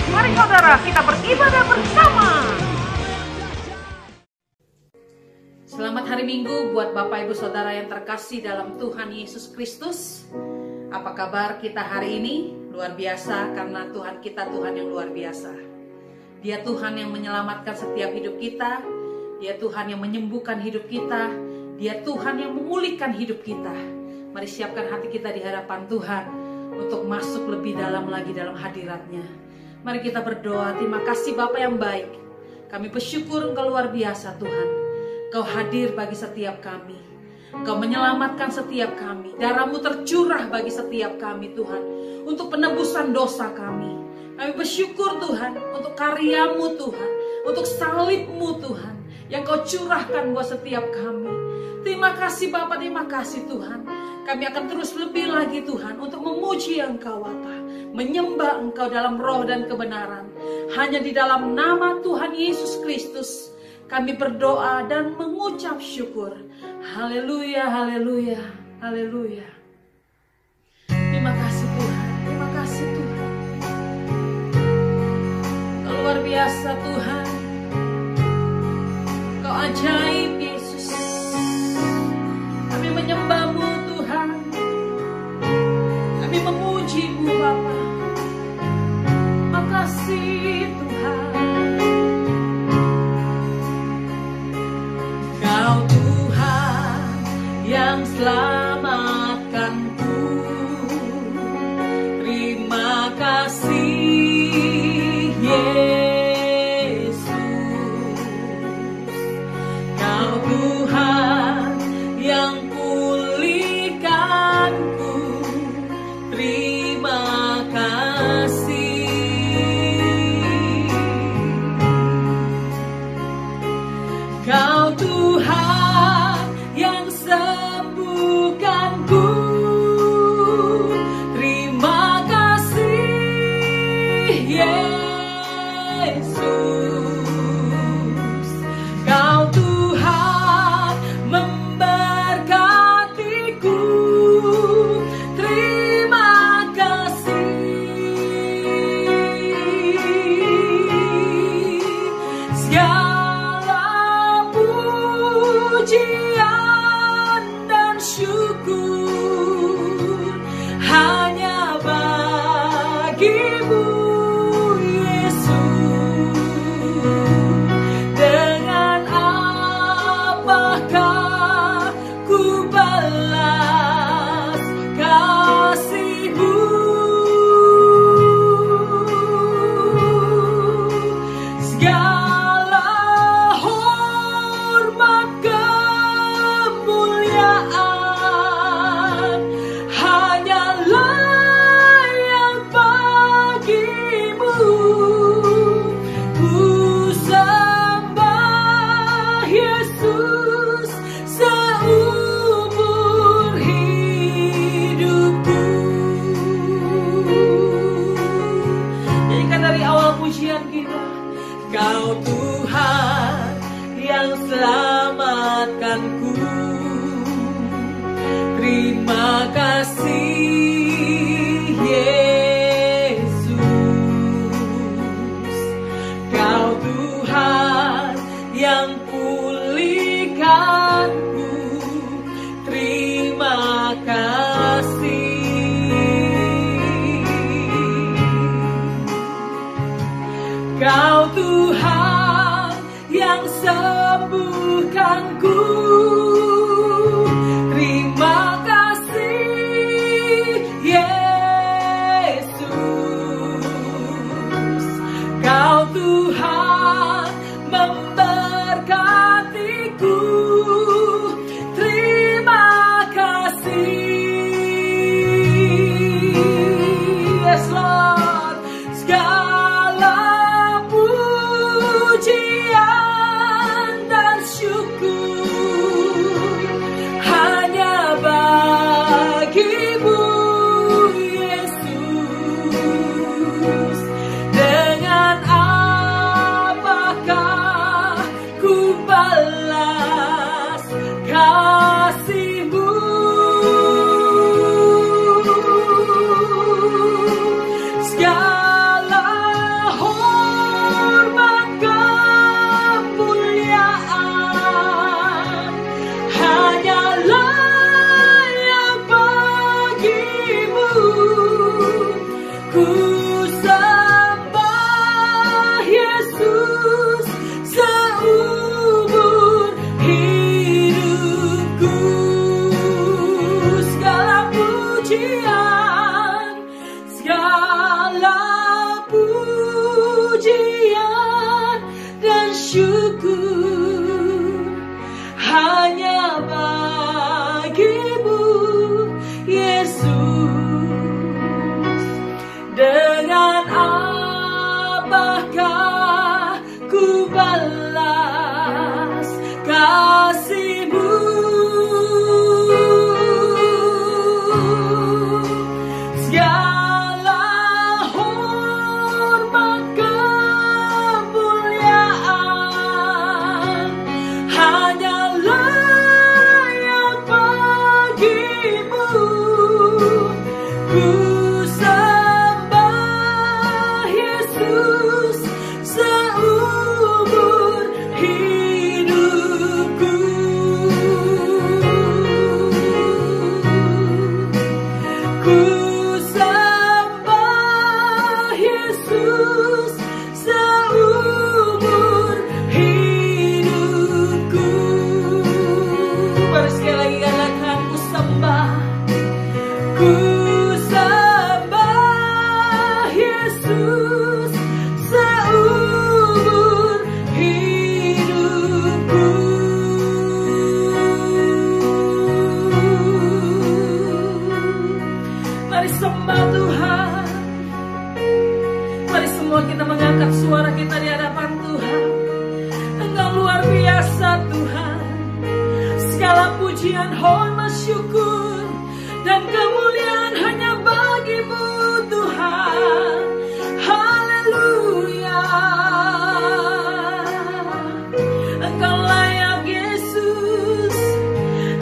Mari saudara, kita beribadah bersama. Selamat hari Minggu buat Bapak Ibu Saudara yang terkasih dalam Tuhan Yesus Kristus. Apa kabar kita hari ini? Luar biasa, karena Tuhan kita Tuhan yang luar biasa. Dia Tuhan yang menyelamatkan setiap hidup kita. Dia Tuhan yang menyembuhkan hidup kita. Dia Tuhan yang memulihkan hidup kita. Mari siapkan hati kita di hadapan Tuhan untuk masuk lebih dalam lagi dalam hadirat-Nya. Mari kita berdoa. Terima kasih Bapa yang baik. Kami bersyukur Engkau luar biasa Tuhan. Engkau hadir bagi setiap kami. Engkau menyelamatkan setiap kami. Darah-Mu tercurah bagi setiap kami Tuhan. Untuk penebusan dosa kami. Kami bersyukur Tuhan untuk karya-Mu Tuhan. Untuk salib-Mu Tuhan. Yang Kau curahkan buat setiap kami. Terima kasih Bapa, terima kasih Tuhan. Kami akan terus lebih lagi Tuhan untuk memuji Engkau Bapa. Menyembah Engkau dalam roh dan kebenaran. Hanya di dalam nama Tuhan Yesus Kristus kami berdoa dan mengucap syukur. Haleluya, haleluya, haleluya. Terima kasih Tuhan, terima kasih Tuhan. Kau luar biasa Tuhan. Kau ajaib Yesus. Kami menyembah-Mu Tuhan. Kami memuji-Mu Bapa. Makasih Tuhan. Kau Tuhan yang selamatkanku. Terima kasih Yesus. Kau Tuhan yang pulihkanku. Terima kasih. Kau Tuhan yang sembuhkanku. Terima kasih Yesus. Kau Tuhan memberkatiku. Terima kasih. Segala pujian dan syukur hanya bagi-Mu Yesus. Dengan apakah ku balas kasih-Mu? Segala hormat kemuliaan hanya layak bagi-Mu. Ku sembah Yesus seumur hidupku. Nyanyikan dari awal pujian kita. Kau Tuhan yang selamatkanku. Terima kasih Yesus. Kau Tuhan yang pulihkanku. Terima kasih. Kau Tuhan yang sembuhkanku. Terima kasih Yesus. Kau Tuhan memberkatiku. pujian, hormat, syukur, dan kemuliaan hanya bagi-Mu Tuhan. Haleluya. Engkau layak Yesus,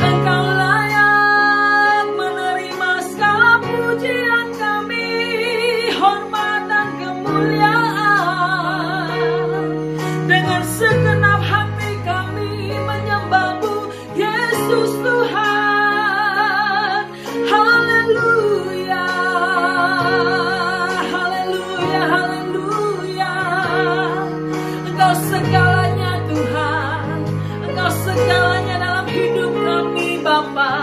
Engkau layak menerima segala pujian kami, hormat dan kemuliaan. Dengan segenap hati kami menyembah-Mu, Yesus Tuhan. Haleluya, haleluya, haleluya. Engkau segalanya Tuhan, Engkau segalanya dalam hidup kami Bapa.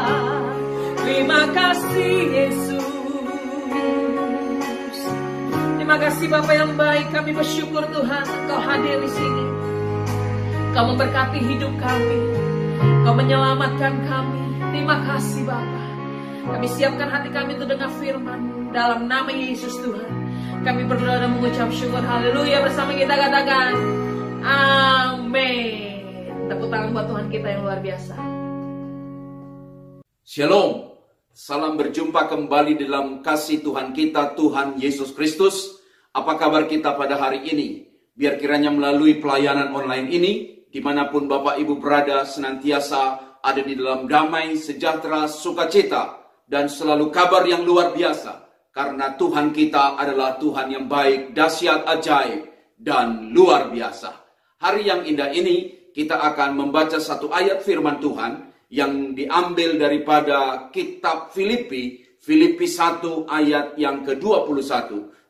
Terima kasih Yesus. Terima kasih Bapa yang baik, kami bersyukur Tuhan Engkau hadir di sini. Engkau memberkati hidup kami, Engkau menyelamatkan kami. Terima kasih Bapa. Kami siapkan hati kami untuk dengar firman dalam nama Yesus Tuhan. Kami berdoa dan mengucap syukur. Haleluya. Bersama kita katakan amin. Tepuk tangan buat Tuhan kita yang luar biasa. Shalom. Salam berjumpa kembali dalam kasih Tuhan kita, Tuhan Yesus Kristus. Apa kabar kita pada hari ini? Biar kiranya melalui pelayanan online ini, dimanapun Bapak Ibu berada, senantiasa ada di dalam damai, sejahtera, sukacita, dan selalu kabar yang luar biasa. Karena Tuhan kita adalah Tuhan yang baik, dahsyat, ajaib, dan luar biasa. Hari yang indah ini, kita akan membaca satu ayat firman Tuhan yang diambil daripada kitab Filipi 1 ayat yang ke-21.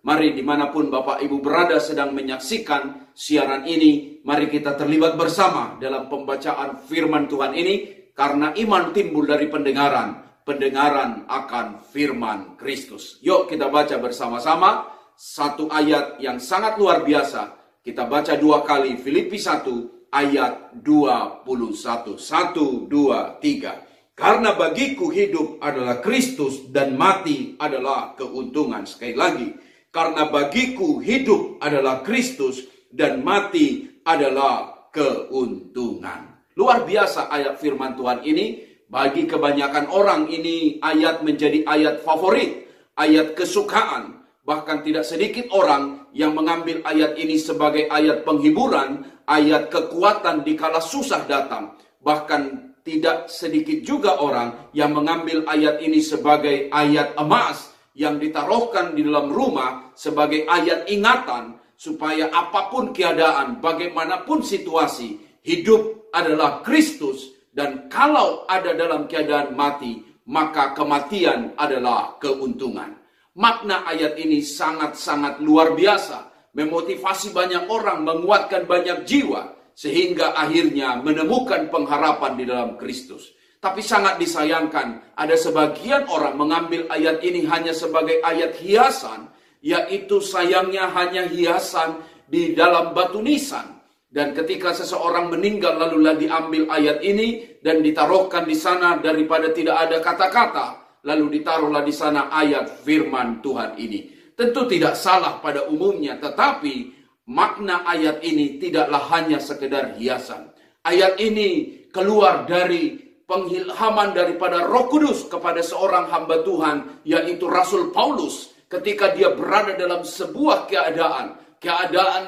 Mari dimanapun Bapak Ibu berada sedang menyaksikan siaran ini, mari kita terlibat bersama dalam pembacaan firman Tuhan ini, karena iman timbul dari pendengaran, pendengaran akan firman Kristus. Yuk kita baca bersama-sama satu ayat yang sangat luar biasa. Kita baca dua kali, Filipi 1 ayat 21. 1, 2, 3. Karena bagiku hidup adalah Kristus dan mati adalah keuntungan. Sekali lagi, karena bagiku hidup adalah Kristus dan mati adalah keuntungan. Luar biasa ayat firman Tuhan ini. Bagi kebanyakan orang ini ayat menjadi ayat favorit, ayat kesukaan. Bahkan tidak sedikit orang yang mengambil ayat ini sebagai ayat penghiburan, ayat kekuatan dikala susah datang. Bahkan tidak sedikit juga orang yang mengambil ayat ini sebagai ayat emas yang ditaruhkan di dalam rumah sebagai ayat ingatan supaya apapun keadaan, bagaimanapun situasi, hidup adalah Kristus, dan kalau ada dalam keadaan mati, maka kematian adalah keuntungan. Makna ayat ini sangat-sangat luar biasa, memotivasi banyak orang, menguatkan banyak jiwa, sehingga akhirnya menemukan pengharapan di dalam Kristus. Tapi sangat disayangkan, ada sebagian orang mengambil ayat ini hanya sebagai ayat hiasan, yaitu sayangnya hanya hiasan di dalam batu nisan. Dan ketika seseorang meninggal lalulah diambil ayat ini dan ditaruhkan di sana daripada tidak ada kata-kata, lalu ditaruhlah di sana ayat firman Tuhan ini. Tentu tidak salah pada umumnya, tetapi makna ayat ini tidaklah hanya sekedar hiasan. Ayat ini keluar dari pengilhaman daripada Roh Kudus kepada seorang hamba Tuhan, yaitu Rasul Paulus, ketika dia berada dalam sebuah keadaan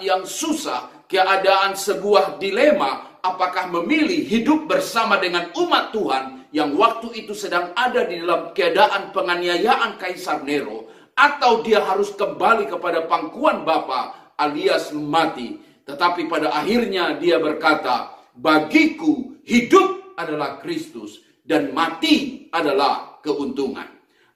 yang susah, keadaan sebuah dilema, apakah memilih hidup bersama dengan umat Tuhan yang waktu itu sedang ada di dalam keadaan penganiayaan Kaisar Nero, atau dia harus kembali kepada pangkuan Bapa alias mati. Tetapi pada akhirnya dia berkata, bagiku hidup adalah Kristus dan mati adalah keuntungan.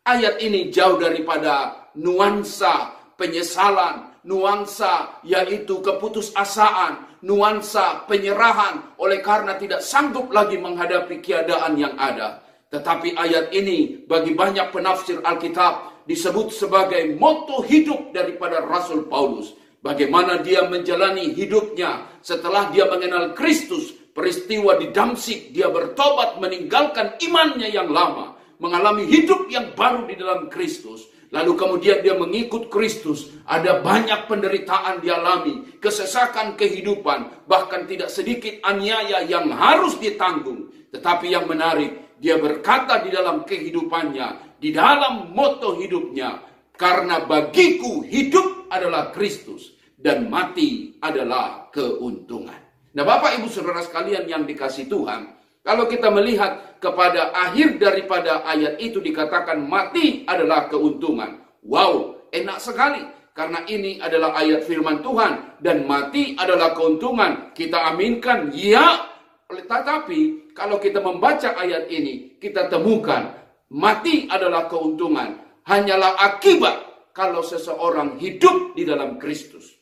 Ayat ini jauh daripada nuansa penyesalan, nuansa yaitu keputusasaan, nuansa penyerahan oleh karena tidak sanggup lagi menghadapi keadaan yang ada. Tetapi ayat ini bagi banyak penafsir Alkitab disebut sebagai moto hidup daripada Rasul Paulus. Bagaimana dia menjalani hidupnya setelah dia mengenal Kristus. Peristiwa di Damsik, dia bertobat meninggalkan imannya yang lama, mengalami hidup yang baru di dalam Kristus. Lalu kemudian dia mengikut Kristus. Ada banyak penderitaan dialami, kesesakan kehidupan, bahkan tidak sedikit aniaya yang harus ditanggung. Tetapi yang menarik, dia berkata di dalam kehidupannya, di dalam moto hidupnya, karena bagiku hidup adalah Kristus dan mati adalah keuntungan. Nah, Bapak Ibu Saudara sekalian yang dikasihi Tuhan, kalau kita melihat kepada akhir daripada ayat itu dikatakan mati adalah keuntungan. Wow, enak sekali. Karena ini adalah ayat firman Tuhan dan mati adalah keuntungan. Kita aminkan, ya. Tetapi kalau kita membaca ayat ini, kita temukan mati adalah keuntungan. Hanyalah akibat kalau seseorang hidup di dalam Kristus.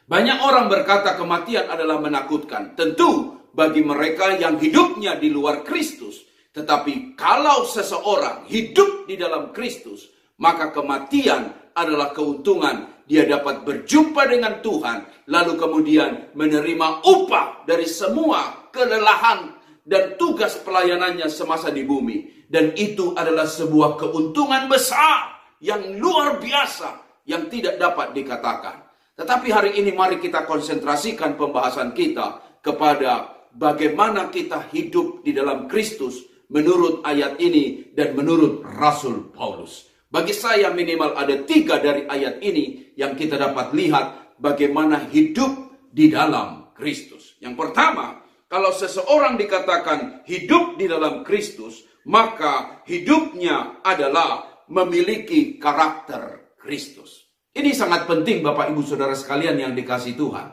Banyak orang berkata kematian adalah menakutkan. Tentu bagi mereka yang hidupnya di luar Kristus. Tetapi kalau seseorang hidup di dalam Kristus, maka kematian adalah keuntungan. Dia dapat berjumpa dengan Tuhan, lalu kemudian menerima upah dari semua kelelahan dan tugas pelayanannya semasa di bumi. Dan itu adalah sebuah keuntungan besar yang luar biasa yang tidak dapat dikatakan. Tetapi hari ini mari kita konsentrasikan pembahasan kita kepada bagaimana kita hidup di dalam Kristus menurut ayat ini dan menurut Rasul Paulus. Bagi saya minimal ada 3 dari ayat ini yang kita dapat lihat bagaimana hidup di dalam Kristus. Yang pertama, kalau seseorang dikatakan hidup di dalam Kristus, maka hidupnya adalah memiliki karakter Kristus. Ini sangat penting Bapak Ibu Saudara sekalian yang dikasihi Tuhan.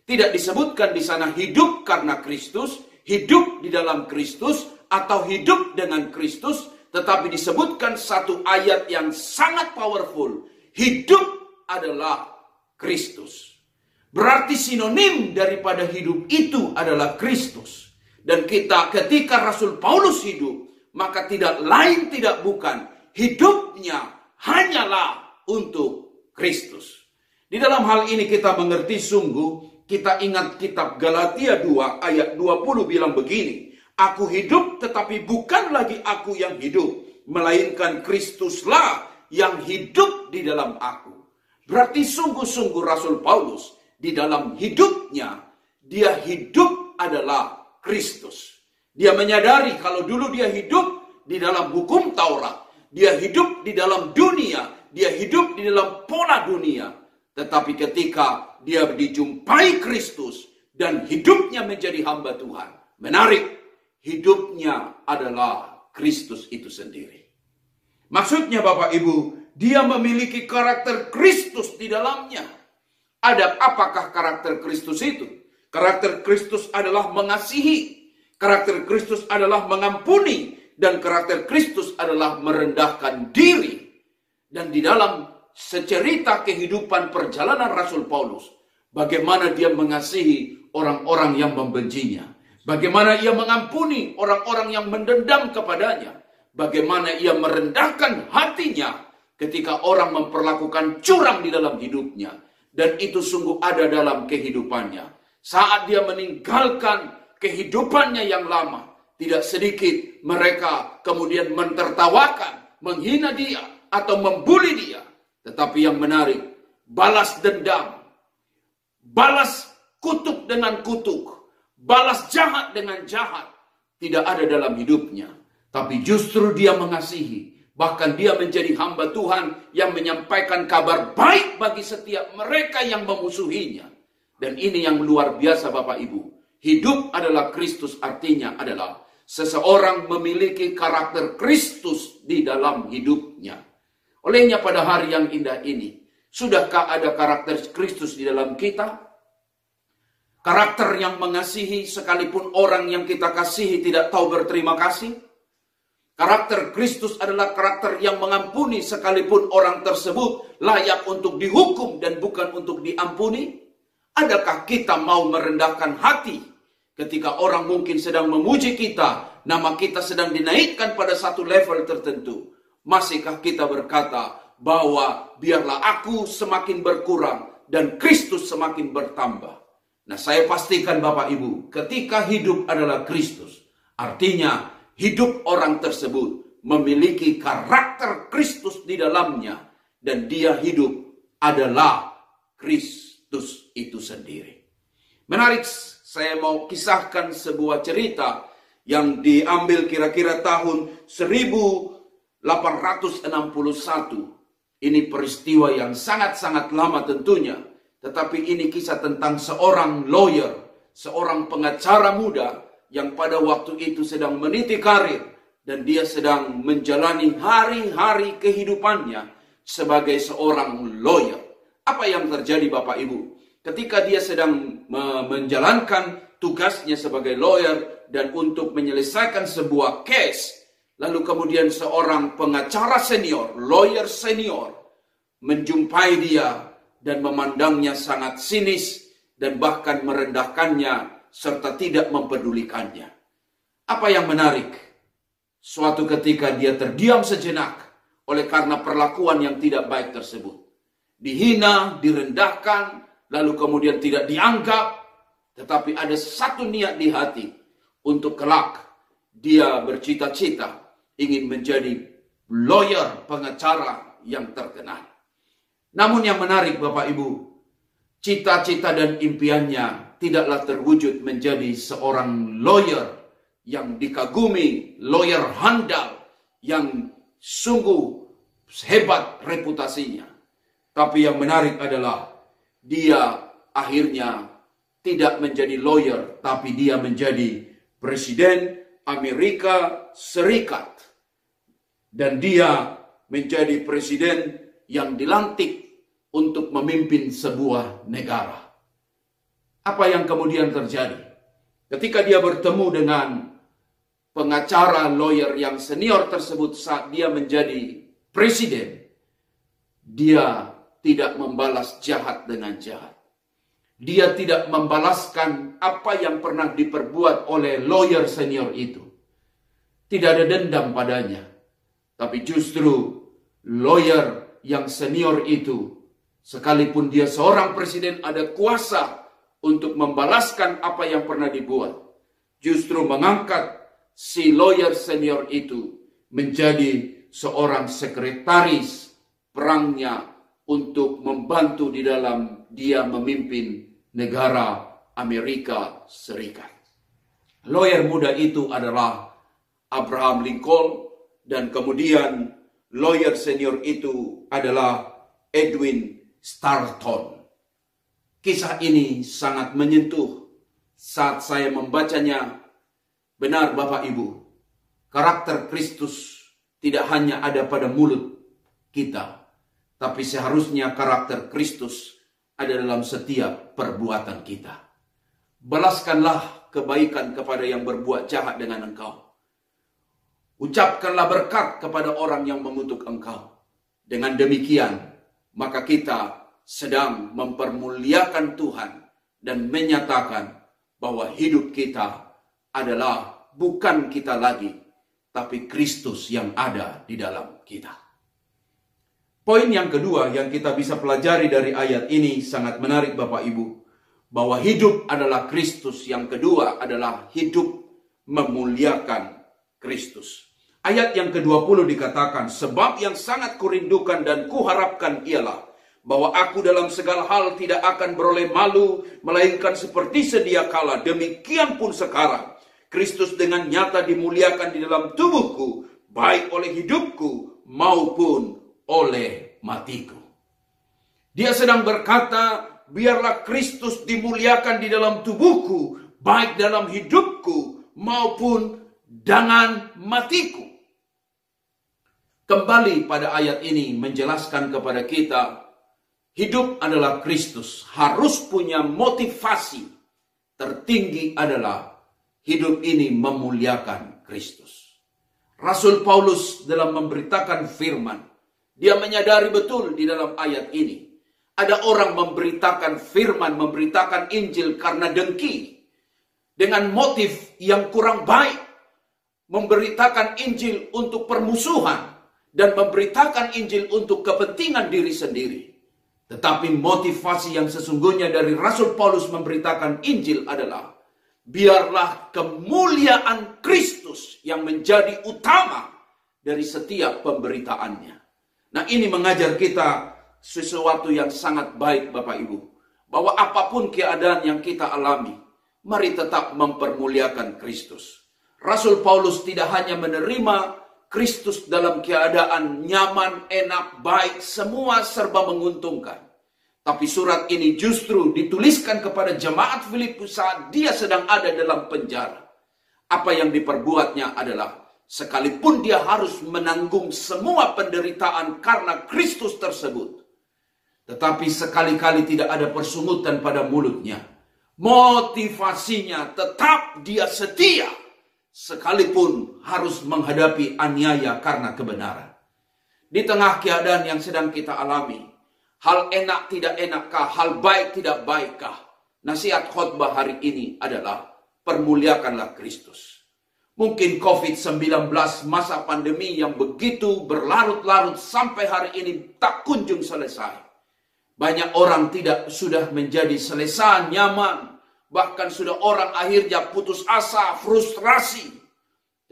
Tidak disebutkan di sana hidup karena Kristus, hidup di dalam Kristus, atau hidup dengan Kristus. Tetapi disebutkan satu ayat yang sangat powerful. Hidup adalah Kristus. Berarti sinonim daripada hidup itu adalah Kristus. Dan ketika Rasul Paulus hidup, maka tidak lain tidak bukan. Hidupnya hanyalah untuk Kristus. Di dalam hal ini kita mengerti sungguh, kita ingat kitab Galatia 2 ayat 20 bilang begini. Aku hidup tetapi bukan lagi aku yang hidup, melainkan Kristuslah yang hidup di dalam aku. Berarti sungguh-sungguh Rasul Paulus di dalam hidupnya, dia hidup adalah Kristus. Dia menyadari kalau dulu dia hidup di dalam hukum Taurat, dia hidup di dalam dunia, dia hidup di dalam pola dunia. Tetapi ketika dia dijumpai Kristus dan hidupnya menjadi hamba Tuhan, menarik. Hidupnya adalah Kristus itu sendiri. Maksudnya Bapak Ibu, dia memiliki karakter Kristus di dalamnya. Apakah karakter Kristus itu? Karakter Kristus adalah mengasihi. Karakter Kristus adalah mengampuni. Dan karakter Kristus adalah merendahkan diri. Dan di dalam secerita kehidupan perjalanan Rasul Paulus, bagaimana dia mengasihi orang-orang yang membencinya. Bagaimana ia mengampuni orang-orang yang mendendam kepadanya. Bagaimana ia merendahkan hatinya ketika orang memperlakukan curang di dalam hidupnya. Dan itu sungguh ada dalam kehidupannya. Saat dia meninggalkan kehidupannya yang lama, tidak sedikit mereka kemudian mentertawakan, menghina dia, atau membuli dia. Tetapi yang menarik, balas dendam, balas kutuk dengan kutuk, balas jahat dengan jahat, tidak ada dalam hidupnya. Tapi justru dia mengasihi. Bahkan dia menjadi hamba Tuhan yang menyampaikan kabar baik bagi setiap mereka yang memusuhinya. Dan ini yang luar biasa Bapak Ibu. Hidup adalah Kristus, artinya adalah seseorang memiliki karakter Kristus di dalam hidupnya. Olehnya pada hari yang indah ini, sudahkah ada karakter Kristus di dalam kita? Karakter yang mengasihi sekalipun orang yang kita kasihi tidak tahu berterima kasih. Karakter Kristus adalah karakter yang mengampuni sekalipun orang tersebut layak untuk dihukum dan bukan untuk diampuni. Adakah kita mau merendahkan hati ketika orang mungkin sedang memuji kita, nama kita sedang dinaikkan pada satu level tertentu? Masihkah kita berkata bahwa biarlah aku semakin berkurang dan Kristus semakin bertambah? Nah, saya pastikan Bapak Ibu, ketika hidup adalah Kristus, artinya hidup orang tersebut memiliki karakter Kristus di dalamnya, dan dia hidup adalah Kristus itu sendiri. Menarik, saya mau kisahkan sebuah cerita yang diambil kira-kira tahun 1861. Ini peristiwa yang sangat-sangat lama tentunya. Tetapi ini kisah tentang seorang lawyer, seorang pengacara muda yang pada waktu itu sedang meniti karir. Dan dia sedang menjalani hari-hari kehidupannya sebagai seorang lawyer. Apa yang terjadi Bapak Ibu? Ketika dia sedang menjalankan tugasnya sebagai lawyer dan untuk menyelesaikan sebuah case, lalu kemudian seorang pengacara senior, lawyer senior, menjumpai dia dan memandangnya sangat sinis dan bahkan merendahkannya serta tidak mempedulikannya. Apa yang menarik? Suatu ketika dia terdiam sejenak oleh karena perlakuan yang tidak baik tersebut. Dihina, direndahkan, lalu kemudian tidak dianggap. Tetapi ada satu niat di hati untuk kelak dia bercita-cita ingin menjadi lawyer, pengacara yang terkenal. Namun yang menarik Bapak Ibu, cita-cita dan impiannya tidaklah terwujud menjadi seorang lawyer yang dikagumi, lawyer handal yang sungguh hebat reputasinya. Tapi yang menarik adalah dia akhirnya tidak menjadi lawyer, tapi dia menjadi Presiden Amerika Serikat. Dan dia menjadi presiden yang dilantik untuk memimpin sebuah negara. Apa yang kemudian terjadi? Ketika dia bertemu dengan pengacara lawyer yang senior tersebut saat dia menjadi presiden, dia tidak membalas jahat dengan jahat. Dia tidak membalaskan apa yang pernah diperbuat oleh lawyer senior itu. Tidak ada dendam padanya. Tapi justru lawyer yang senior itu, sekalipun dia seorang presiden, ada kuasa untuk membalaskan apa yang pernah dibuat. Justru mengangkat si lawyer senior itu menjadi seorang sekretaris perangnya untuk membantu di dalam dia memimpin negara Amerika Serikat. Lawyer muda itu adalah Abraham Lincoln, dan kemudian lawyer senior itu adalah Edwin Starton. Kisah ini sangat menyentuh saat saya membacanya. Benar Bapak Ibu, karakter Kristus tidak hanya ada pada mulut kita, tapi seharusnya karakter Kristus ada dalam setiap perbuatan kita. Balaskanlah kebaikan kepada yang berbuat jahat dengan engkau. Ucapkanlah berkat kepada orang yang mengutuk engkau. Dengan demikian, maka kita sedang mempermuliakan Tuhan dan menyatakan bahwa hidup kita adalah bukan kita lagi, tapi Kristus yang ada di dalam kita. Poin yang kedua yang kita bisa pelajari dari ayat ini sangat menarik Bapak Ibu. Bahwa hidup adalah Kristus. Yang kedua adalah hidup memuliakan Kristus. Ayat yang ke-20 dikatakan, sebab yang sangat kurindukan dan kuharapkan ialah bahwa aku dalam segala hal tidak akan beroleh malu, melainkan seperti sedia kala, demikian pun sekarang. Kristus dengan nyata dimuliakan di dalam tubuhku, baik oleh hidupku maupun oleh matiku. Dia sedang berkata, biarlah Kristus dimuliakan di dalam tubuhku, baik dalam hidupku maupun dengan matiku. Kembali pada ayat ini menjelaskan kepada kita, hidup adalah Kristus, harus punya motivasi tertinggi adalah hidup ini memuliakan Kristus. Rasul Paulus dalam memberitakan firman, dia menyadari betul di dalam ayat ini. Ada orang memberitakan firman, memberitakan Injil karena dengki. Dengan motif yang kurang baik. Memberitakan Injil untuk permusuhan. Dan memberitakan Injil untuk kepentingan diri sendiri. Tetapi motivasi yang sesungguhnya dari Rasul Paulus memberitakan Injil adalah, biarlah kemuliaan Kristus yang menjadi utama dari setiap pemberitaannya. Nah, ini mengajar kita sesuatu yang sangat baik Bapak Ibu. Bahwa apapun keadaan yang kita alami, mari tetap mempermuliakan Kristus. Rasul Paulus tidak hanya menerima Kristus dalam keadaan nyaman, enak, baik, semua serba menguntungkan. Tapi surat ini justru dituliskan kepada jemaat Filipus saat dia sedang ada dalam penjara. Apa yang diperbuatnya adalah sekalipun dia harus menanggung semua penderitaan karena Kristus tersebut, tetapi sekali-kali tidak ada persungutan pada mulutnya. Motivasinya tetap dia setia, sekalipun harus menghadapi aniaya karena kebenaran. Di tengah keadaan yang sedang kita alami, hal enak tidak enakkah, hal baik tidak baikkah? Nasihat khotbah hari ini adalah permuliakanlah Kristus. Mungkin COVID-19, masa pandemi yang begitu berlarut-larut sampai hari ini tak kunjung selesai. Banyak orang sudah menjadi selesai, nyaman. Bahkan sudah orang akhirnya putus asa, frustrasi.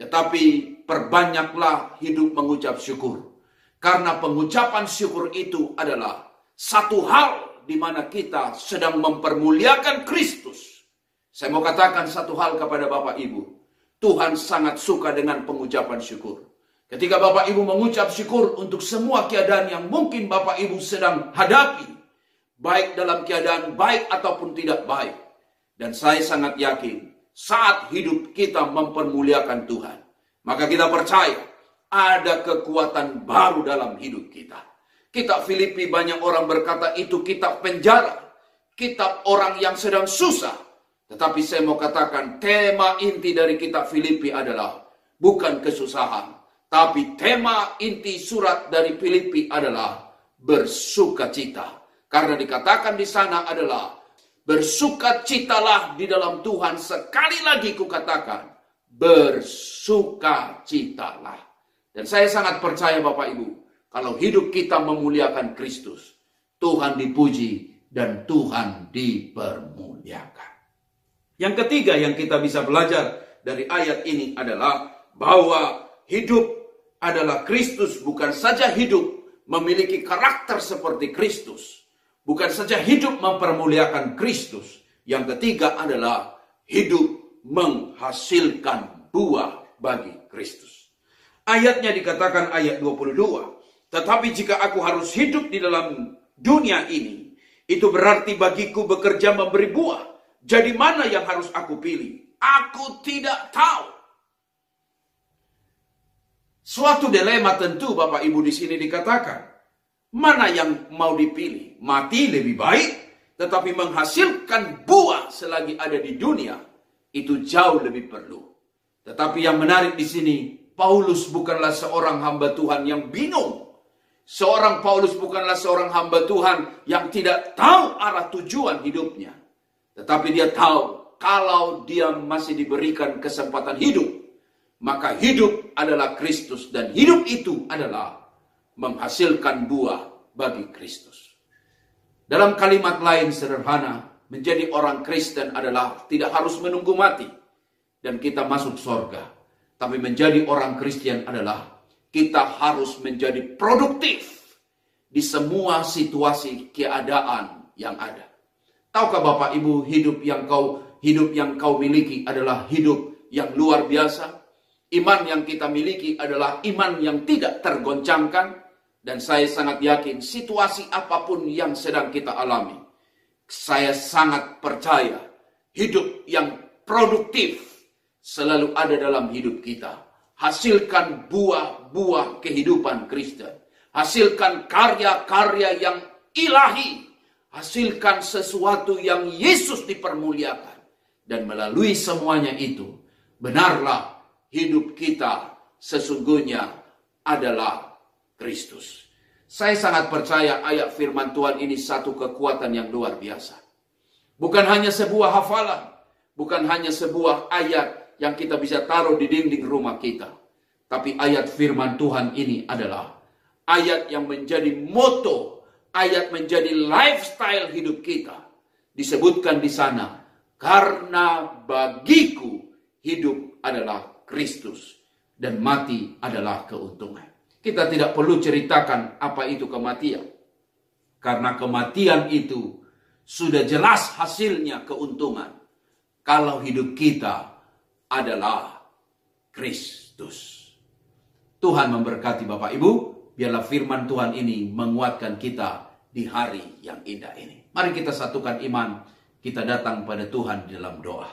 Tetapi perbanyaklah hidup mengucap syukur. Karena pengucapan syukur itu adalah satu hal di mana kita sedang mempermuliakan Kristus. Saya mau katakan satu hal kepada Bapak Ibu. Tuhan sangat suka dengan pengucapan syukur. Ketika Bapak Ibu mengucap syukur untuk semua keadaan yang mungkin Bapak Ibu sedang hadapi, baik dalam keadaan baik ataupun tidak baik. Dan saya sangat yakin, saat hidup kita mempermuliakan Tuhan, maka kita percaya ada kekuatan baru dalam hidup kita. Kitab Filipi banyak orang berkata itu kitab penjara, kitab orang yang sedang susah. Tetapi saya mau katakan tema inti dari kitab Filipi adalah bukan kesusahan. Tapi tema inti surat dari Filipi adalah bersukacita. Karena dikatakan di sana adalah bersukacitalah di dalam Tuhan. Sekali lagi kukatakan bersukacitalah. Dan saya sangat percaya Bapak Ibu, kalau hidup kita memuliakan Kristus, Tuhan dipuji dan Tuhan dipermuliakan. Yang ketiga yang kita bisa belajar dari ayat ini adalah bahwa hidup adalah Kristus, bukan saja hidup memiliki karakter seperti Kristus, bukan saja hidup mempermuliakan Kristus. Yang ketiga adalah hidup menghasilkan buah bagi Kristus. Ayatnya dikatakan ayat 22, tetapi jika aku harus hidup di dalam dunia ini, itu berarti bagiku bekerja memberi buah. Jadi mana yang harus aku pilih? Aku tidak tahu. Suatu dilema tentu Bapak Ibu di sini dikatakan. Mana yang mau dipilih? Mati lebih baik, tetapi menghasilkan buah selagi ada di dunia, itu jauh lebih perlu. Tetapi yang menarik di sini, Paulus bukanlah seorang hamba Tuhan yang bingung. Paulus bukanlah seorang hamba Tuhan yang tidak tahu arah tujuan hidupnya. Tetapi dia tahu kalau dia masih diberikan kesempatan hidup, maka hidup adalah Kristus dan hidup itu adalah menghasilkan buah bagi Kristus. Dalam kalimat lain sederhana, menjadi orang Kristen adalah tidak harus menunggu mati dan kita masuk surga. Tapi menjadi orang Kristen adalah kita harus menjadi produktif di semua situasi keadaan yang ada. Tahukah Bapak Ibu, hidup yang kau miliki adalah hidup yang luar biasa. Iman yang kita miliki adalah iman yang tidak tergoncangkan. Dan saya sangat yakin situasi apapun yang sedang kita alami, saya sangat percaya hidup yang produktif selalu ada dalam hidup kita. Hasilkan buah-buah kehidupan Kristen. Hasilkan karya-karya yang ilahi. Hasilkan sesuatu yang Yesus dipermuliakan. Dan melalui semuanya itu, benarlah hidup kita sesungguhnya adalah Kristus. Saya sangat percaya ayat firman Tuhan ini satu kekuatan yang luar biasa. Bukan hanya sebuah hafalan. Bukan hanya sebuah ayat yang kita bisa taruh di dinding rumah kita. Tapi ayat firman Tuhan ini adalah ayat yang menjadi moto, ayat menjadi lifestyle hidup kita. Disebutkan di sana, karena bagiku hidup adalah Kristus dan mati adalah keuntungan. Kita tidak perlu ceritakan apa itu kematian. Karena kematian itu sudah jelas hasilnya keuntungan. Kalau hidup kita adalah Kristus. Tuhan memberkati Bapak Ibu. Biarlah firman Tuhan ini menguatkan kita di hari yang indah ini. Mari kita satukan iman. Kita datang pada Tuhan di dalam doa.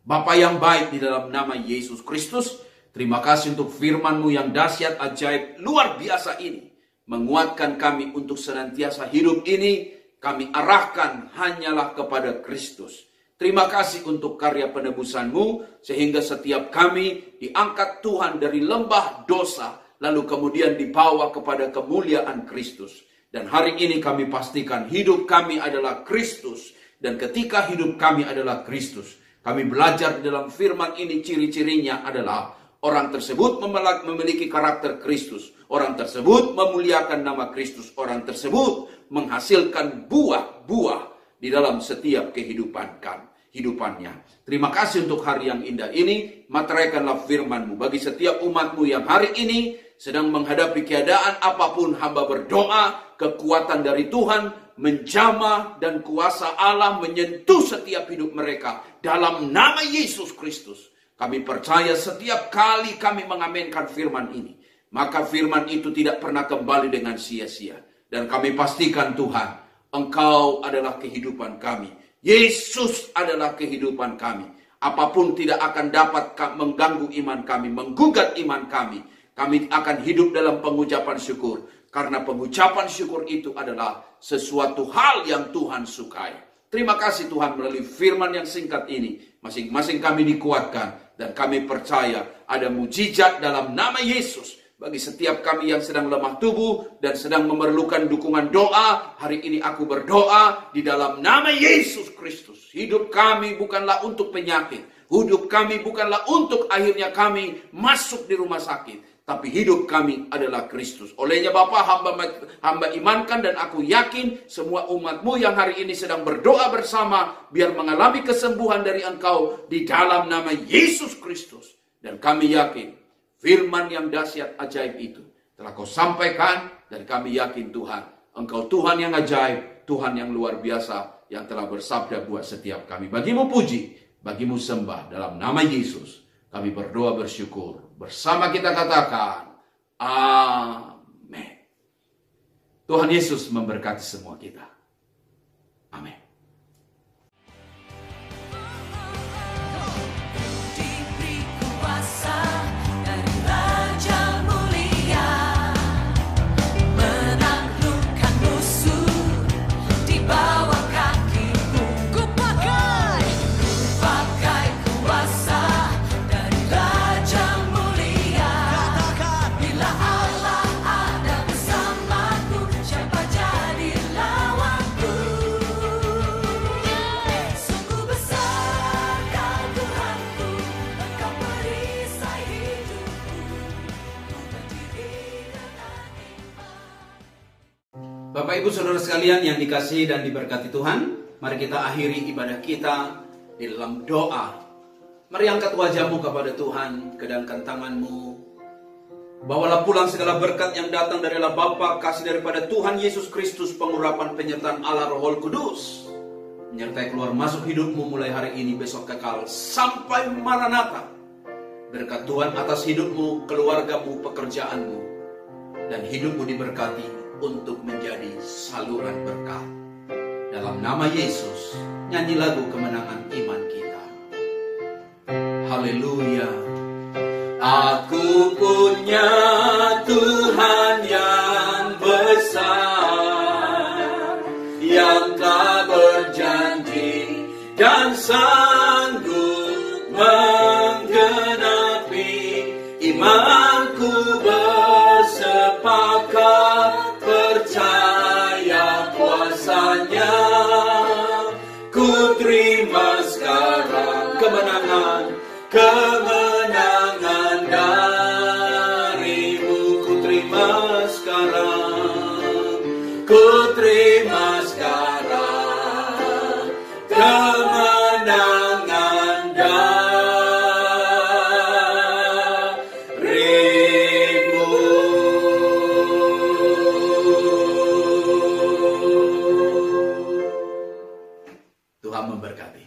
Bapa yang baik, di dalam nama Yesus Kristus, terima kasih untuk firman-Mu yang dahsyat, ajaib, luar biasa ini. Menguatkan kami untuk senantiasa hidup ini, kami arahkan hanyalah kepada Kristus. Terima kasih untuk karya penebusan-Mu, sehingga setiap kami diangkat Tuhan dari lembah dosa, lalu kemudian dibawa kepada kemuliaan Kristus. Dan hari ini kami pastikan hidup kami adalah Kristus. Dan ketika hidup kami adalah Kristus, kami belajar di dalam firman ini ciri-cirinya adalah orang tersebut memiliki karakter Kristus. Orang tersebut memuliakan nama Kristus. Orang tersebut menghasilkan buah-buah di dalam setiap kehidupannya. Terima kasih untuk hari yang indah ini. Materaikanlah firman-Mu bagi setiap umat-Mu yang hari ini sedang menghadapi keadaan apapun. Hamba berdoa kekuatan dari Tuhan menjamah dan kuasa Allah menyentuh setiap hidup mereka dalam nama Yesus Kristus. Kami percaya setiap kali kami mengamenkan firman ini, maka firman itu tidak pernah kembali dengan sia-sia. Dan kami pastikan Tuhan, Engkau adalah kehidupan kami. Yesus adalah kehidupan kami. Apapun tidak akan dapat mengganggu iman kami, menggugat iman kami. Kami akan hidup dalam pengucapan syukur. Karena pengucapan syukur itu adalah sesuatu hal yang Tuhan sukai. Terima kasih Tuhan melalui firman yang singkat ini. Masing-masing kami dikuatkan. Dan kami percaya ada mujizat dalam nama Yesus. Bagi setiap kami yang sedang lemah tubuh dan sedang memerlukan dukungan doa. Hari ini aku berdoa di dalam nama Yesus Kristus. Hidup kami bukanlah untuk penyakit. Hidup kami bukanlah untuk akhirnya kami masuk di rumah sakit. Tapi hidup kami adalah Kristus. Olehnya Bapa, hamba imankan dan aku yakin semua umat-Mu yang hari ini sedang berdoa bersama, biar mengalami kesembuhan dari Engkau di dalam nama Yesus Kristus. Dan kami yakin firman yang dahsyat ajaib itu telah Kau sampaikan, dan kami yakin Tuhan, Engkau Tuhan yang ajaib, Tuhan yang luar biasa, yang telah bersabda buat setiap kami. Bagi-Mu puji, bagi-Mu sembah dalam nama Yesus. Kami berdoa bersyukur. Bersama kita katakan, amin. Tuhan Yesus memberkati semua kita. Amin. Diberi kuasa dari Raja Mulia, menaklukkan musuh di bawah kakiku. Ku pakai kuasa dari Raja Mulia. Bila Allah ada bersamaku, siapa jadi lawanku? Sungguh besar Kau Tuhanku, Engkau perisai hidupku. Ku berdiri dengan iman. Bapak Ibu Saudara sekalian yang dikasihi dan diberkati Tuhan, mari kita akhiri ibadah kita di dalam doa. Mari angkat wajahmu kepada Tuhan, kedangkan tanganmu. Bawalah pulang segala berkat yang datang dari Allah Bapa, kasih daripada Tuhan Yesus Kristus, pengurapan penyertaan Allah Roh Kudus, menyertai keluar masuk hidupmu mulai hari ini, besok kekal, sampai Maranatha. Berkat Tuhan atas hidupmu, keluargamu, pekerjaanmu, dan hidupmu diberkati untuk menjadi saluran berkat. Dalam nama Yesus, nyanyi lagu kemenangan iman kita. Haleluya. Aku punya Tuhan yang besar, yang telah berjanji dan sanggup menggenapi. Imanku bersepakat percaya kuasanya. Ku terima sekarang kemenangan darimu. Ku terima sekarang, ku terima sekarang kemenangan darimu. Tuhan memberkati.